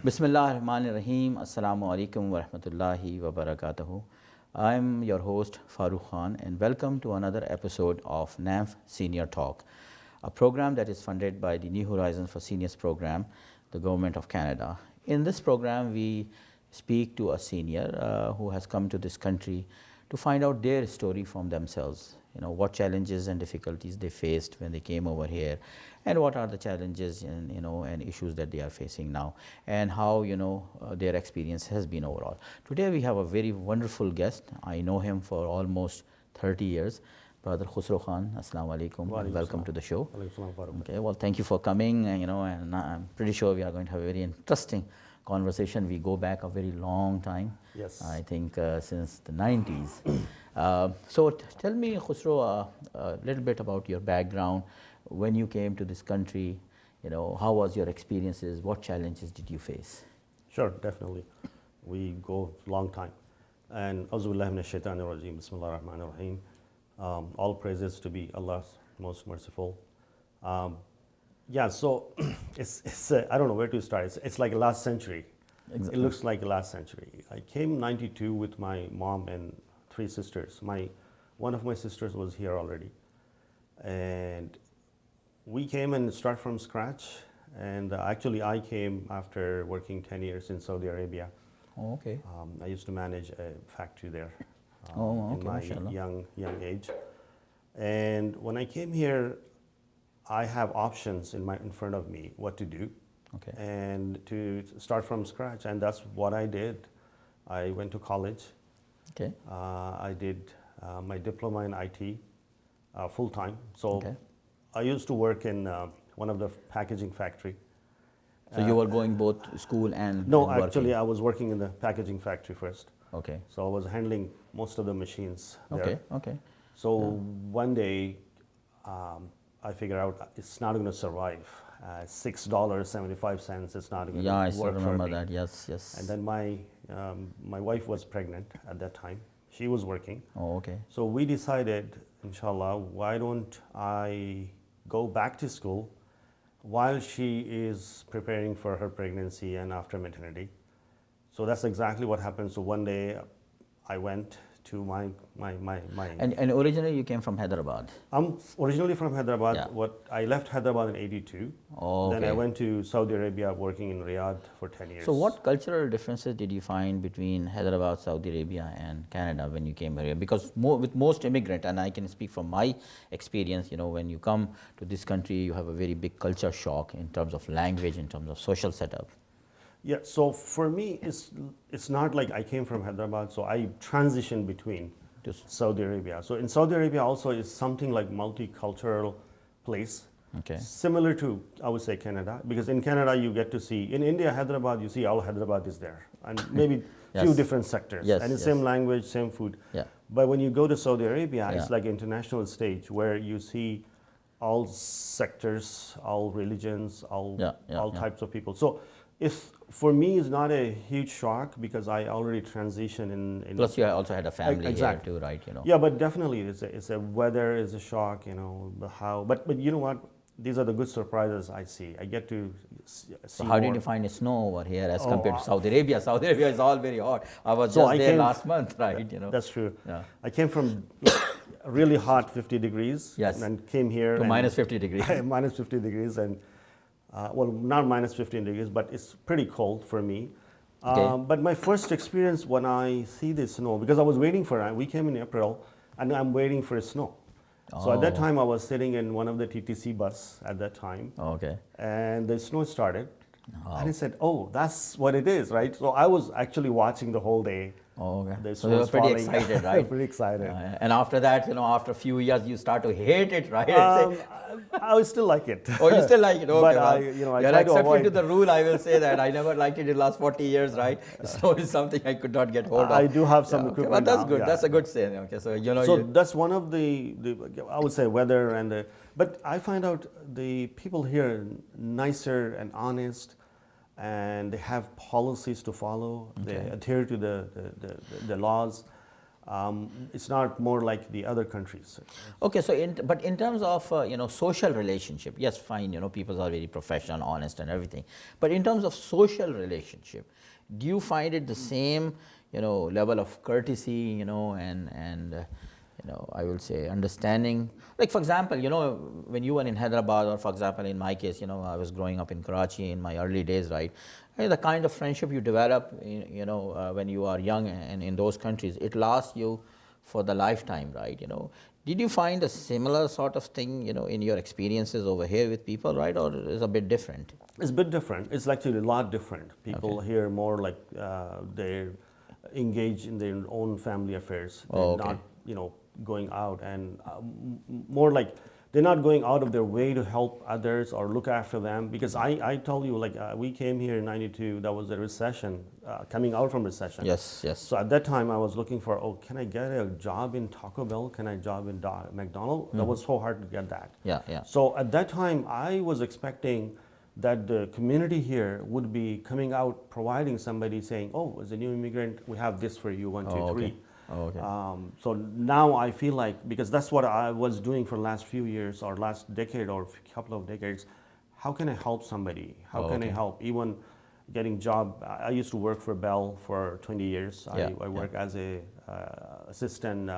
Bismillahirrahmanirrahim. Assalamu alaikum wa rahmatullahi wa barakatuhu. I'm your host Farooq Khan and welcome to another episode of NAMF Senior Talk, a program that is funded by the New Horizons for Seniors program, the Government of Canada. In this program, we speak to a senior who has come to this country to find out their story from themselves. You know, what challenges and difficulties they faced when they came over here, and what are the challenges and and issues that they are facing now, and how their experience has been overall. Today we have a very wonderful guest. I know him for almost 30 years. Brother Khusro Khan, Assalamu alaikum, and welcome to the show. Okay, well, thank you for coming. And I'm pretty sure we are going to have a very interesting conversation. We go back a very long time. Yes. I think since the 90s. So tell me, Khusro, a little bit about your background. When you came to this country, how was your experiences? What challenges did you face? Sure, definitely. We go long time. And Auzubillahi minash shaitanir rajim, Bismillahir Rahmanir Rahim. All praises to be Allah's most merciful. Yeah, so it's I don't know where to start. It's like last century. Exactly. It looks like last century. I came 92 with my mom and 3 sisters. One of my sisters was here already. And we came and start from scratch. And actually I came after working 10 years in Saudi Arabia. Oh, okay. I used to manage a factory there Okay, in my mashallah. young age. And when I came here, I have options in front of me what to do. Okay. And to start from scratch, and that's what I did. I went to college. Okay. I did my diploma in IT full time. So Okay. I used to work in one of the packaging factory. So you were going both school and No, and working? actually I was working in the packaging factory first. Okay. So I was handling most of the machines there. Okay. Okay. So one day, I figured out it's not going to survive. $6.75. It's not going to Yeah, I work still for remember me. that. Yes. Yes. And then my wife was pregnant at that time. She was working. Oh, okay. So we decided, inshallah, why don't I go back to school while she is preparing for her pregnancy and after maternity. So that's exactly what happened. So one day I went to my And originally you came from Hyderabad. I'm originally from Hyderabad. Yeah. I left Hyderabad in '82. Oh, Then okay. I went to Saudi Arabia working in Riyadh for 10 years. So what cultural differences did you find between Hyderabad, Saudi Arabia and Canada when you came here? Because with most immigrant, and I can speak from my experience, when you come to this country, you have a very big culture shock in terms of language, in terms of social setup. Yeah, so for me, it's not like I came from Hyderabad, so I transitioned between Just- Saudi Arabia. So in Saudi Arabia also is something like multicultural place. Okay. Similar to, I would say, Canada, because in Canada you get to see, in India, Hyderabad, you see all Hyderabad is there, and maybe Yes. few different sectors, Yes, and the yes. same language, same food. Yeah. But when you go to Saudi Arabia, it's Yeah. like an international stage where you see all sectors, all religions, all Yeah. types of people. So for me, it's not a huge shock because I already transitioned in Plus you also had a family Exactly. here too, right? Yeah, but definitely it's a weather is a shock, but you know what? These are the good surprises I see. I get to see So how did more. you find the snow over here as Oh, compared to Saudi Arabia? Saudi Arabia is all very hot. I was So just I there came- last month, right? That's true. Yeah. I came from really hot 50 degrees Yes. and came here To and minus 50 degrees. minus 50 degrees and well, not minus 15 degrees, but it's pretty cold for me. Okay. But my first experience when I see the snow, because I was waiting for it, we came in April, and I'm waiting for snow. So at that Oh. time, I was sitting in one of the TTC bus at that time, Okay. and the snow started. And I said, oh, that's what it is, right? So I was actually watching the whole day. Oh, okay. The So you were snow's pretty falling. excited, right? Pretty excited. And after that, after a few years, you start to hate it, right? I would still like it. Oh, you still like it? Okay, But well, I you're try to exception avoid. to the rule. I will say that I never liked it in the last 40 years, right? Snow is something I could not get hold of. I do have some Okay, equipment but that's now, good. yeah. That's a good saying. Okay, so So that's one of the I would say weather but I find out the people here are nicer and honest, and they have policies to follow. They Okay. adhere to the laws. It's not more like the other countries. Okay, so but in terms of social relationship, yes, fine, people are very professional, honest, and everything. But in terms of social relationship, do you find it the same, level of courtesy, I will say understanding? Like for example, when you were in Hyderabad, or for example, in my case, I was growing up in Karachi in my early days, right? The kind of friendship you develop, when you are young and in those countries, it lasts you for the lifetime, right? Did you find a similar sort of thing, in your experiences over here with people, right? Or is it a bit different? It's a bit different. It's actually a lot different. People here more like they're engaged in their own family affairs. They're not, going out, and more like they're not going out of their way to help others or look after them. Because I told you, like we came here in '92. That was a recession, coming out from recession. Yes, yes. So at that time, I was looking for, can I get a job in Taco Bell? Can I job in McDonald's? That was so hard to get that. Yeah, yeah. So at that time, I was expecting that the community here would be coming out, providing somebody saying, oh, as a new immigrant, we have this for you, 1, 2, 3. Oh, okay. So now I feel like, because that's what I was doing for the last few years or last decade or couple of decades, how can I help somebody? How can I help? Even getting job, I used to work for Bell for 20 years. I work as a assistant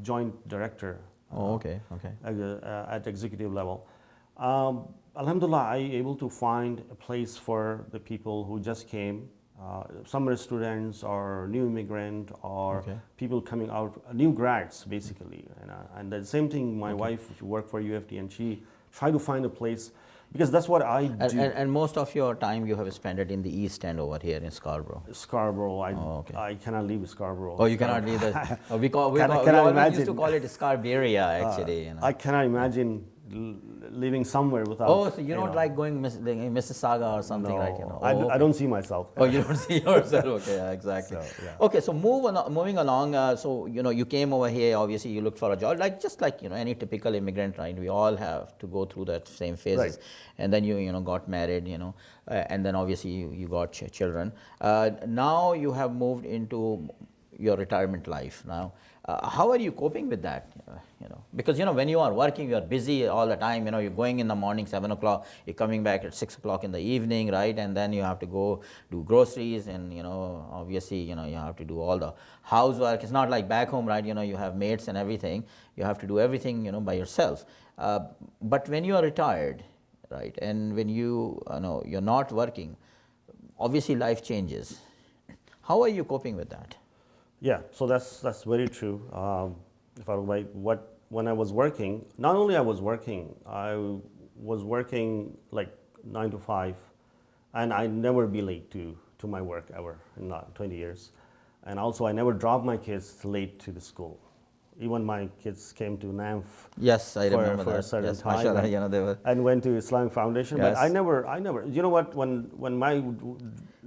joint director. Okay. At executive level. Alhamdulillah, I able to find a place for the people who just came, summer students or new immigrant or people coming out, new grads basically. And the same thing, my wife, she worked for UFT, and she tried to find a place, because that's what I do. And most of your time you have spent it in the East End over here in Scarborough. Scarborough, I cannot leave Scarborough. Oh, you cannot leave that. We used to call it Scarberia, actually. I cannot imagine living somewhere without. Oh, so you don't like going Mississauga or something, no, right? I don't see myself. Oh, you don't see yourself. Okay, yeah, exactly. So, yeah. Okay, so moving along. So you came over here. Obviously, you looked for a job, just like any typical immigrant, right? We all have to go through that same phases, right. And then you got married, and then obviously you got children. Now you have moved into your retirement life now. How are you coping with that? Because when you are working, you are busy all the time. You're going in the morning 7 o'clock, you're coming back at 6 o'clock in the evening, right? And then you have to go do groceries, and obviously you have to do all the housework. It's not like back home, right? You have mates and everything. You have to do everything by yourself. But when you are retired, right, and when you're not working, obviously life changes. How are you coping with that? Yeah, so that's very true. When I was working, not only I was working like 9 to 5, and I never be late to my work ever in 20 years. And also I never dropped my kids late to the school. Even my kids came to NAMF. Yes, I remember for that. a certain yes, time, mashallah, they were. And went to Islamic Foundation. Yes. But I never. You know what? When my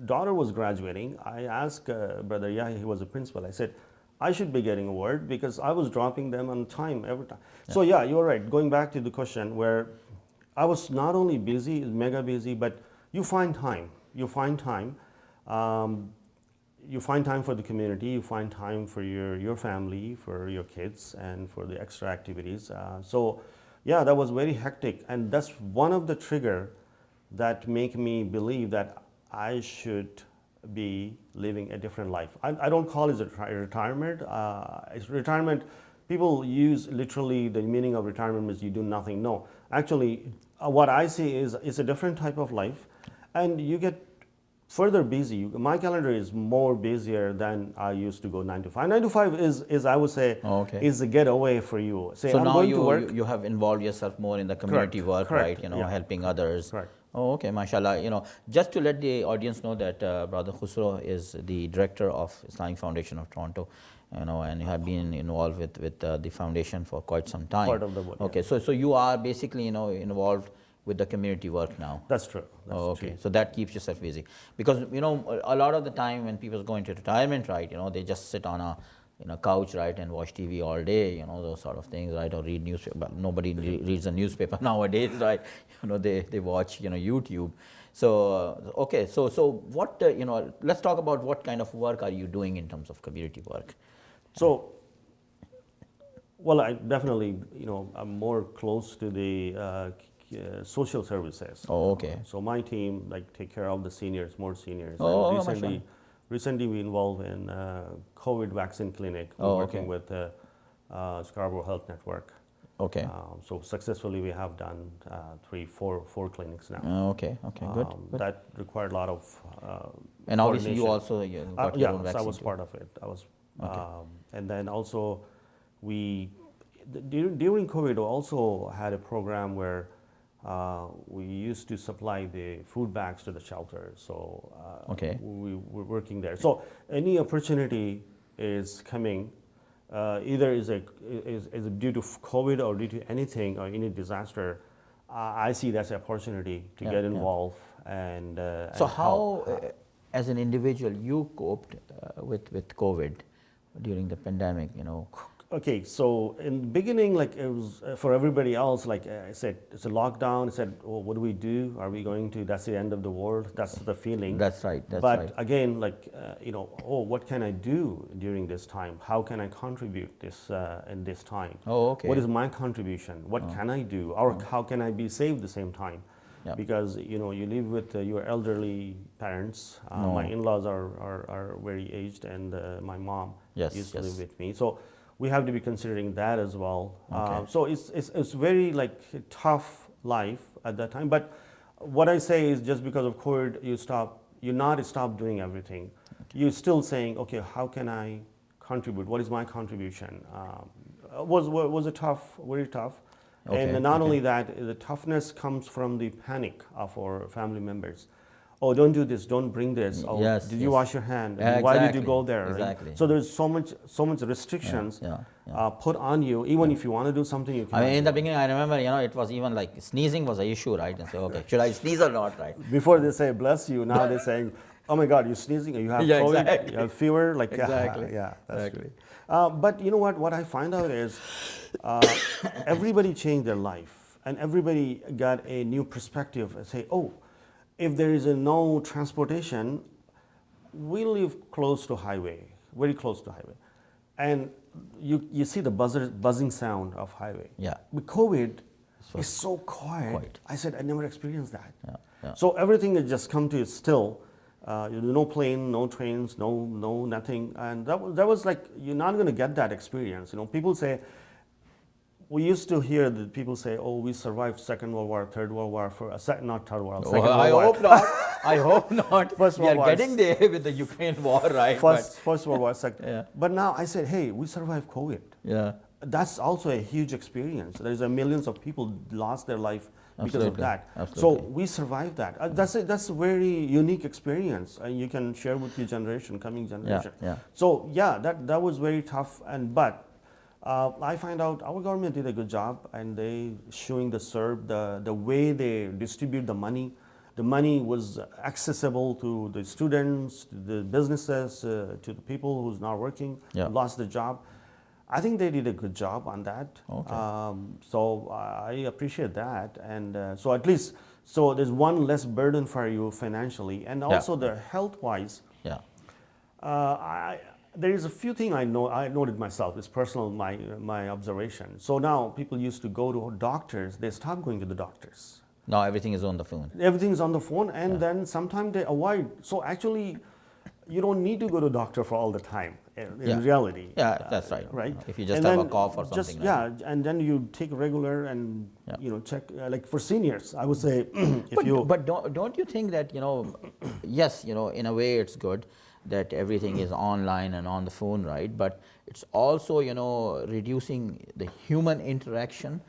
daughter was graduating, I asked Brother Yahi, he was a principal. I said, I should be getting a word, because I was dropping them on time every time. Yeah. So yeah, you're right. Going back to the question, where I was not only busy, mega busy, but you find time. You find time. You find time for the community, you find time for your family, for your kids, and for the extra activities. So yeah, that was very hectic, and that's one of the trigger that make me believe that I should be living a different life. I don't call it a retirement. It's retirement. People use literally the meaning of retirement is you do nothing. No, actually, what I see is it's a different type of life, and you get further busy. My calendar is more busier than I used to go 9 to 5. 9 to 5 is I would say, is a getaway for you. Say, so I'm now going to work. You have involved yourself more in the community work, Correct. right? Yeah. Helping others. Correct. Oh, okay, mashallah. Just to let the audience know that Brother Khusro is the director of Islamic Foundation of Toronto, and you have been involved with the foundation for quite some time. Part of the work. Okay, so you are basically involved with the community work now. That's true. That's okay. true. So that keeps yourself busy, because a lot of the time when people go into retirement, right, they just sit on a couch, right, and watch TV all day, those sort of things, right, or read newspaper. But nobody reads a newspaper nowadays, right? They watch YouTube. So okay, so what let's talk about what kind of work are you doing in terms of community work. So Well, I definitely, I'm more close to the social services. Oh, okay. So my team like take care of the seniors, more seniors. Oh, And mashallah. recently we involved in COVID vaccine clinic. We're Oh, working okay. with Scarborough Health Network. Okay. So successfully we have done four clinics now. Okay. Good. Good. That required a lot of And obviously, you coordination. also got your own Yeah, so I vaccine was too. part of it. Okay. And then also, we during COVID we also had a program where we used to supply the food bags to the shelter. So Okay. we were working there. So any opportunity is coming. Either is due to COVID or due to anything or any disaster. I see that's an opportunity to Yeah, get yeah. involved and So and how, help. as an individual, you coped with COVID during the pandemic? Okay, so in the beginning, like it was for everybody else, like I said, it's a lockdown. I said, oh, what do we do? Are we going to, that's the end of the world? That's the feeling. That's right. That's But right. again, like, oh, what can I do during this time? How can I contribute this in this time? Oh, okay. What is my contribution? What can I do? Or how can I be saved at the same time? Yeah. Because, you live with your elderly parents. No. My in-laws are very aged and my mom Yes, used to yes. live with me. So we have to be considering that as well. Okay. So it's very like a tough life at that time. But what I say is just because of COVID, you not stop doing everything. You're still saying, okay, how can I contribute? What is my contribution? Was a tough, very tough. Okay, And not okay. only that, the toughness comes from the panic of our family members. Oh, don't do this, don't bring this. Oh, Yes, did you yes. wash your hand? Yeah, Why did you exactly, go there? right? exactly. So there's so much restrictions yeah. put on you. Even if you want to do something, you I cannot mean, in do the it. beginning, I remember, it was even like sneezing was an issue, right? And say, okay, should I sneeze or not, right? Before they say bless you, now they're saying, oh my God, you're sneezing, or you have Yeah, COVID, exactly. you have fever. Like, Exactly. yeah, that's Exactly. true. But you know what? What I find out is everybody changed their life, and everybody got a new perspective and say, oh, if there is no transportation, we live close to highway, very close to highway, and you see the buzzing sound of highway. Yeah. With COVID, So it's so quiet. quiet. I said I never experienced that. Yeah. So everything has just come to still. No plane, no trains, no nothing, and that was like you're not going to get that experience. People say. We used to hear that people say, "Oh, we survived Second World War, Third World War not Third World, Second I World War." hope not. I hope not. First We World are War. getting there with the Ukraine war, right? First World War, second. Yeah. But now I said, "Hey, we survived COVID." Yeah. That's also a huge experience. There's millions of people lost their life because of Absolutely. that. Absolutely. So we survived that. That's a very unique experience, and you can share with your generation, coming generation. yeah. So yeah, that was very tough, but. I find out our government did a good job, and they showing the way they distribute the money. The money was accessible to the students, to the businesses, to the people who's not working, Yeah. lost their job. I think they did a good job on that. Okay. So I appreciate that, and so at least there's one less burden for you financially, and also the health wise. Yeah. There is a few things I noted myself. It's personal, my observation. So now people used to go to doctors. They stopped going to the doctors. Now everything is on the phone. Everything's on the phone, and then sometimes they avoid. So actually, you don't need to go to doctor for all the time. In reality. Yeah, that's right. Right. If you just And have a then cough or something. just, right? yeah, and then you take regular and check. Like for seniors, I would say But don't you think that yes, in a way it's good that everything is online and on the phone, right? But it's also reducing the human interaction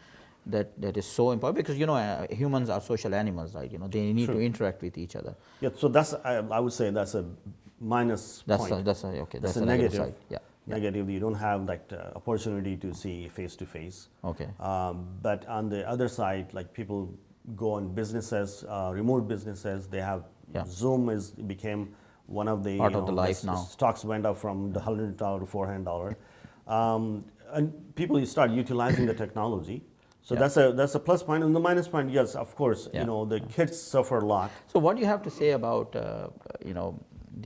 that is so important, because humans are social animals, right? They need to interact with each other. Yeah. So that's I would say that's a minus point. That's a negative side. Yeah. Negative. You don't have like the opportunity to see face to face. Okay. But on the other side, like people go on businesses, remote businesses. They have Zoom became one of the part of the life now. Stocks went up from the $100 to $400, and people start utilizing the technology. So that's a plus point. And the minus point, yes, of course, the kids suffer a lot. So what do you have to say about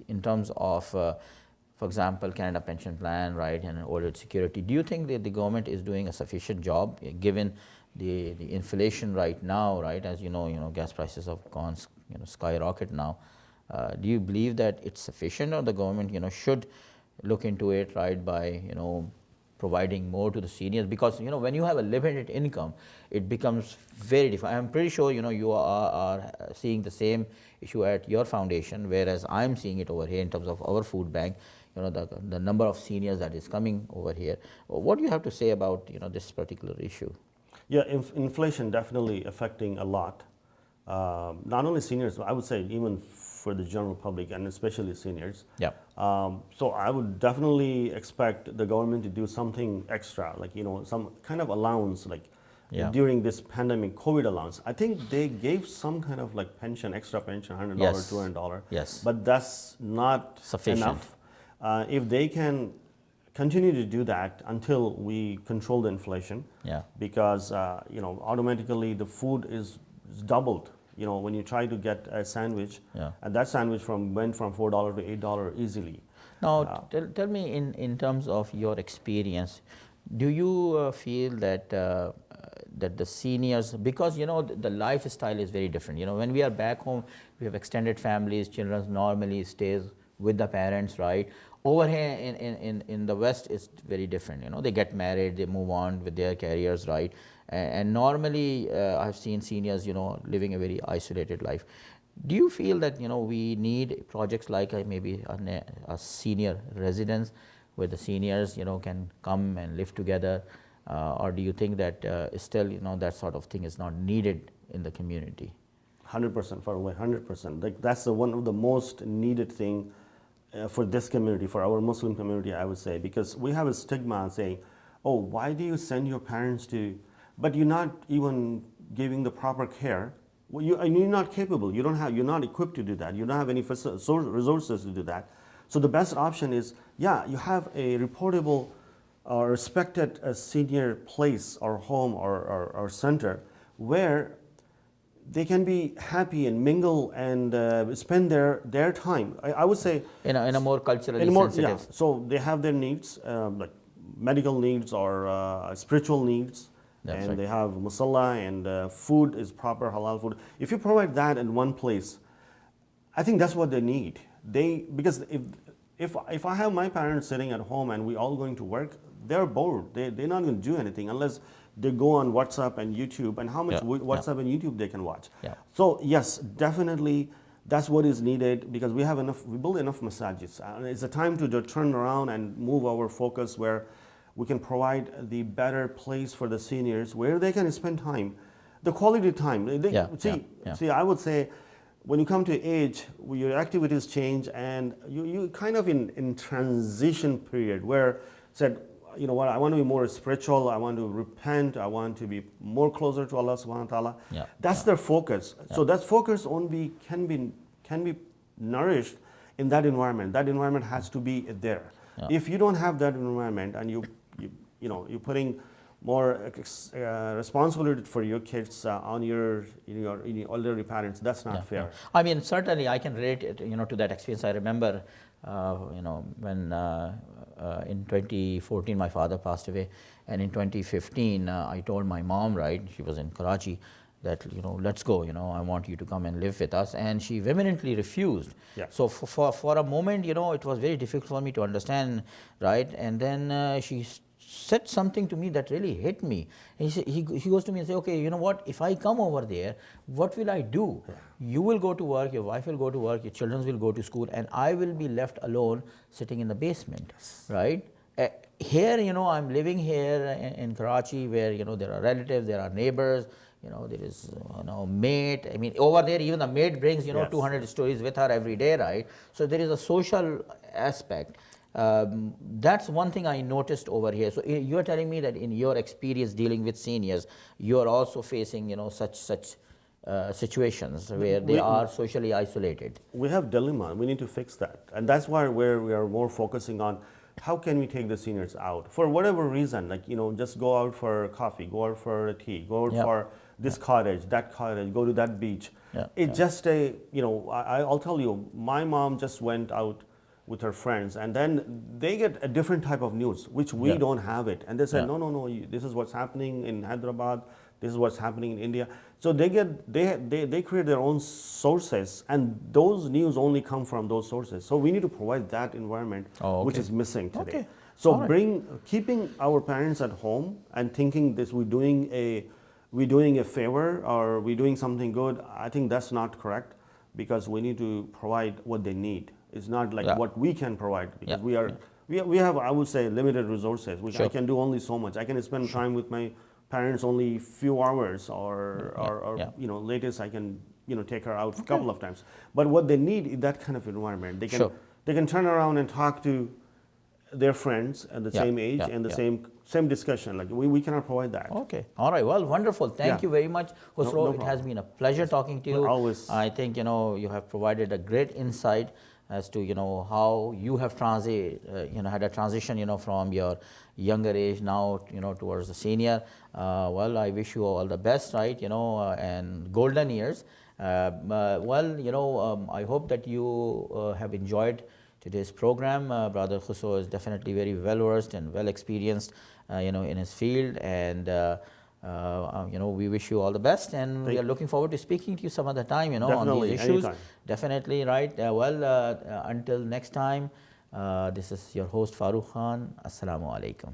in terms of, for for example, Canada Pension Plan, right, and old age security. Do you think that the government is doing a sufficient job, given the inflation right now, right? As you know, gas prices have gone, skyrocket now. Do you believe that it's sufficient, or the government, should look into it, right, by, providing more to the seniors? Because, when you have a limited income, it becomes very difficult. I'm pretty sure, you are seeing the same issue at your foundation, whereas I'm seeing it over here in terms of our food bank, the number of seniors that is coming over here. What do you have to say about, this particular issue? Yeah, inflation definitely affecting a lot. Not only seniors, I would say even for the general public and especially seniors. Yeah. So I would definitely expect the government to do something extra, like some kind of allowance, like during this pandemic, COVID allowance. I think they gave some kind of like pension, extra pension, $100, Yes. $200. Yes. But that's not Sufficient. enough. If they can continue to do that until we control the inflation, because automatically the food is doubled. When you try to get a sandwich, and that sandwich went from $4 to $8 easily. Now, tell me, in terms of your experience, do you feel that that the seniors, because the lifestyle is very different. When we are back home, we have extended families. Children normally stays with the parents, right? Over here in the West, it's very different. They get married, they move on with their careers, right? And normally, I've seen seniors, living a very isolated life. Do you feel that, we need projects like maybe a senior residence where the seniors, can come and live together? Or do you think that still, that sort of thing is not needed in the community? 100% far away, 100%. Like that's one of the most needed thing for this community, for our Muslim community, I would say, because we have a stigma saying, oh, why do you send your parents to, but you're not even giving the proper care. Well, and you're not capable. You're not equipped to do that. You don't have any resources to do that. So the best option is, you have a reportable or respected senior place or home or center where they can be happy and mingle and spend their time. I would say in a more culturally sensitive. Yeah. So they have their needs, like medical needs or spiritual needs. That's and right. They have musalla and food is proper halal food. If you provide that in one place, I think that's what they need. Because if I have my parents sitting at home and we all going to work, they're bored. They're not going to do anything unless they go on WhatsApp and YouTube, and how much WhatsApp and YouTube they can watch. Yeah. So yes, definitely that's what is needed, because we build enough masajids. And it's a time to turn around and move our focus where we can provide the better place for the seniors where they can spend time, the quality time. See, I would say when you come to age, your activities change, and you kind of in transition period where said, you know what, I want to be more spiritual, I want to repent, I want to be more closer to Allah subhanahu wa ta'ala. That's their focus. So that focus only can be nourished in that environment. That environment has to be there. If you don't have that environment and you're putting more responsibility for your kids on your elderly parents, that's not fair. I mean, certainly I can relate it, to that experience. I remember, when in 2014 my father passed away, and in 2015 I told my mom, right, she was in Karachi, that let's go, I want you to come and live with us, and she vehemently refused. So for a moment, it was very difficult for me to understand, right, and then she said something to me that really hit me. And he goes to me and say, okay, you know what, if I come over there, what will I do? You will go to work, your wife will go to work, your children will go to school, and I will be left alone sitting in the basement, right? Here, I'm living here in Karachi, where, there are relatives, there are neighbors, there is, maid. I mean, over there, even the maid brings, 200 stories with her every day, right? So there is a social aspect. That's one thing I noticed over here. So you're telling me that in your experience dealing with seniors, you're also facing, such situations where they are socially isolated. We have dilemma. We need to fix that, and that's why we are more focusing on how can we take the seniors out for whatever reason, like just go out for coffee, go out for tea, go out for this cottage, that cottage, go to that beach. It's just I'll tell you, my mom just went out with her friends, and then they get a different type of news, which we Yeah. don't have it. And they say, Yeah. no, no, no, this is what's happening in Hyderabad, this is what's happening in India. So they create their own sources, and those news only come from those sources. So we need to provide that environment, Oh, which okay. is missing today. Okay. So All right. keeping our parents at home and thinking this we're doing a favor or we're doing something good, I think that's not correct, because we need to provide what they need. It's not like Yeah. what we can provide, because Yeah. we have, I would say, limited resources. Sure. I can do only so much. I can spend time with my parents only few hours, or Yeah. you know, latest I can, you know, take her out a couple of times. But what they need is that kind of environment. Sure. They can turn around and talk to their friends at the Yeah, same age yeah, and the yeah. same discussion. Like we cannot provide that. Okay. All right. Well, wonderful. Thank Yeah. you very much, Khusro. No It has problem. been a pleasure talking to you. Always. I think, you know, you have provided a great insight as to, you know, how you have had a transition, you know, from your younger age now, you know, towards the senior. Well, I wish you all the best, right? You know, and golden years. Well, you know, I hope that you have enjoyed today's program. Brother Khusro is definitely very well versed and well experienced, you know, in his field, and you know, we wish you all the best, and we are looking forward to speaking to you some other time, you know, on Definitely, these issues. anytime. Definitely, right? Until next time, this is your host Farooq Khan. Assalamu alaikum.